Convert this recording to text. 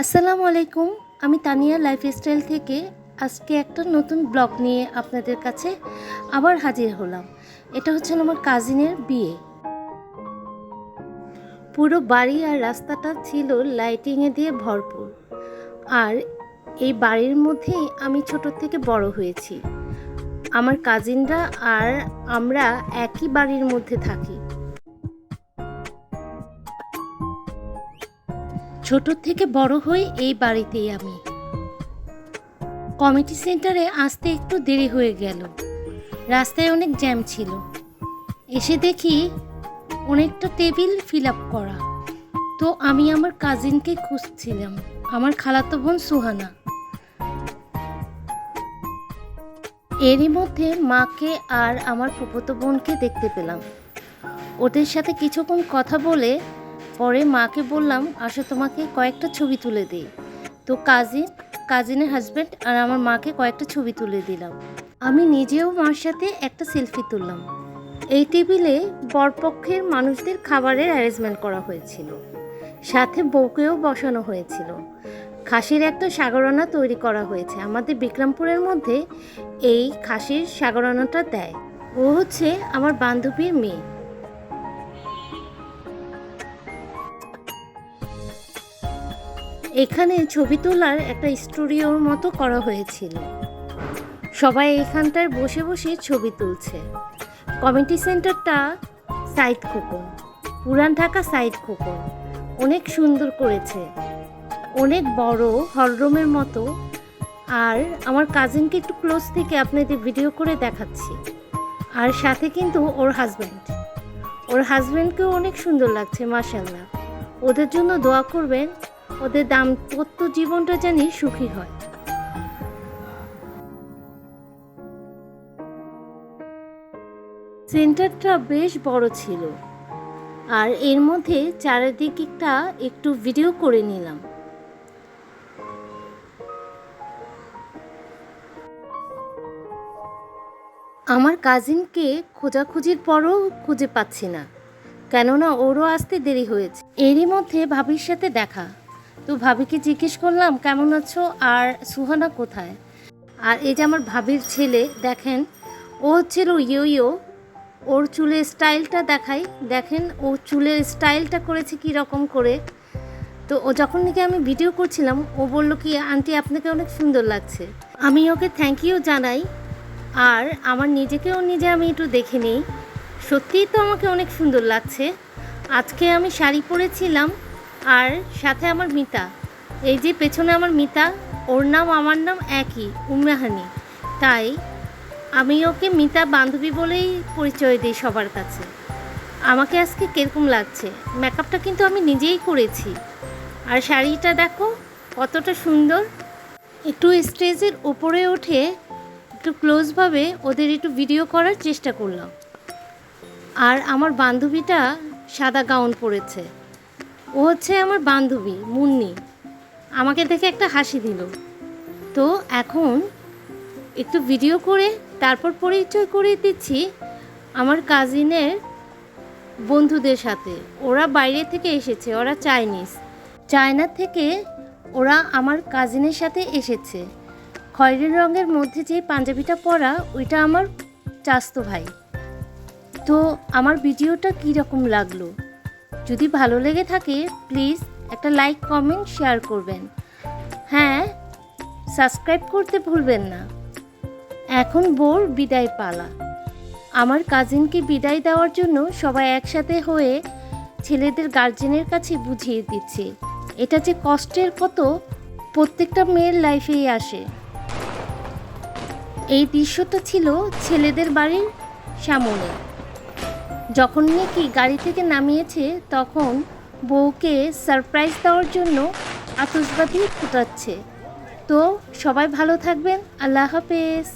আসসালামু আলাইকুম। আমি তানিয়া লাইফস্টাইল থেকে আজকে একটা নতুন ব্লগ নিয়ে আপনাদের কাছে আবার হাজির হলাম। এটা হচ্ছে আমার কাজিনের বিয়ে। পুরো বাড়ি আর রাস্তাটা ছিল লাইটিংয়ে দিয়ে ভরপুর। আর এই বাড়ির মধ্যেই আমি ছোট থেকে বড় হয়েছি। আমার কাজিনরা আর আমরা একই বাড়ির মধ্যে থাকি। ছোট থেকে বড় হই এই বাড়িতেই আমি। কমিটি সেন্টারে আসতে একটু দেরি হয়ে গেল, রাস্তায় অনেক জ্যাম ছিল। এসে দেখি অনেকটা টেবিল ফিল আপ করা। তো আমি আমার কাজিনকে খুঁজছিলাম, আমার খালাতো বোন সুহানা। এরই মধ্যে মাকে আর আমার ফুফাতো বোনকে দেখতে পেলাম। ওদের সাথে কিছুক্ষণ কথা বলে পরে মাকে বললাম, আসো তোমাকে কয়েকটা ছবি তুলে দিই। তো কাজিনের হাজব্যান্ড আর আমার মাকে কয়েকটা ছবি তুলে দিলাম। আমি নিজেও মার সাথে একটা সেলফি তুললাম। এই টেবিলে বরপক্ষের মানুষদের খাবারের অ্যারেঞ্জমেন্ট করা হয়েছিল, সাথে বউকেও বসানো হয়েছিল। খাসির একটা সাগরানা তৈরি করা হয়েছে। আমাদের বিক্রমপুরের মধ্যে এই খাসির সাগরানাটা দেয়। ও হচ্ছে আমার বান্ধবীর মেয়ে। এখানে ছবি তোলার একটা স্টুডিওর মতো করা হয়েছিল। সবাই এখানটায় বসে বসে ছবি তুলছে। কমিউনিটি সেন্টারটা সাইদ খোকন, পুরান ঢাকা সাইদ খোকন, অনেক সুন্দর করেছে, অনেক বড় হলরুমের মতো। আর আমার কাজিনকে একটু ক্লোজ থেকে আপনাদের ভিডিও করে দেখাচ্ছি। আর সাথে কিন্তু ওর হাজব্যান্ডকেও অনেক সুন্দর লাগছে মাশাআল্লাহ। ওদের জন্য দোয়া করবেন, ওদের দাম্পত্য জীবনটা জানি সুখী হয়। সেন্টারটা বেশ বড় ছিল, আর এর মধ্যে চারিদিকটা একটু ভিডিও করে নিলাম। আমার কাজিনকে খোঁজাখুঁজির পরও খুঁজে পাচ্ছি না, কেননা ওরও আসতে দেরি হয়েছে। এরই মধ্যে ভাবির সাথে দেখা। তো ভাবিকে জিজ্ঞেস করলাম, কেমন আছো আর সুহানা কোথায়? আর এই যে আমার ভাবির ছেলে, দেখেন ও হচ্ছিল ইয়ো। ওর চুলের স্টাইলটা দেখাই, দেখেন ও চুলের স্টাইলটা করেছে কি রকম করে। তো ও যখন নাকি আমি ভিডিও করছিলাম, ও বলল কি, আন্টি আপনাকে অনেক সুন্দর লাগছে। আমি ওকে থ্যাংক ইউ জানাই। আর আমার নিজেকেও আমি একটু দেখে নিই। সত্যিই তো আমাকে অনেক সুন্দর লাগছে। আজকে আমি শাড়ি পরেছিলাম, আর সাথে আমার মিতা, এই যে পেছনে আমার মিতা, ওর নাম আমার নাম একই, উম্মাহানি। তাই আমি ওকে মিতা বান্ধবী বলেই পরিচয় দিই সবার কাছে। আমাকে আজকে কীরকম লাগছে, মেকআপটা কিন্তু আমি নিজেই করেছি। আর শাড়িটা দেখো কতটা সুন্দর। একটু স্টেজের উপরে উঠে একটু ক্লোজভাবে ওদের একটু ভিডিও করার চেষ্টা করলাম। আর আমার বান্ধবীটা সাদা গাউন পরেছে। ও হচ্ছে আমার বান্ধবী মুন্নি। আমাকে দেখে একটা হাসি দিল। তো এখন একটু ভিডিও করে তারপর পরিচয় করিয়ে দিচ্ছি আমার কাজিনের বন্ধুদের সাথে। ওরা বাইরে থেকে এসেছে, ওরা চায়না থেকে ওরা আমার কাজিনের সাথে এসেছে। খয়েরি রঙের মধ্যে যে পাঞ্জাবিটা পরা, ওইটা আমার চাচতো ভাই। তো আমার ভিডিওটা কীরকম লাগলো, যদি ভালো লেগে থাকে প্লিজ একটা লাইক কমেন্ট শেয়ার করবেন। হ্যাঁ, সাবস্ক্রাইব করতে ভুলবেন না। এখন বোর বিদায় পালা। আমার কাজিনকে বিদায় দেওয়ার জন্য সবাই একসাথে হয়ে ছেলেদের গার্জেনের কাছে বুঝিয়ে দিচ্ছে এটা যে কষ্টের কত প্রত্যেকটা মেয়ের লাইফেই আসে। এই দৃশ্যটা ছিল ছেলেদের বাড়ির সামনে। যখন নাকি গাড়ি থেকে নামিয়েছে, তখন বউকে সারপ্রাইজ দেওয়ার জন্য আতশবাজি ফুটাচ্ছে। তো সবাই ভালো থাকবেন, আল্লাহ হাফেজ।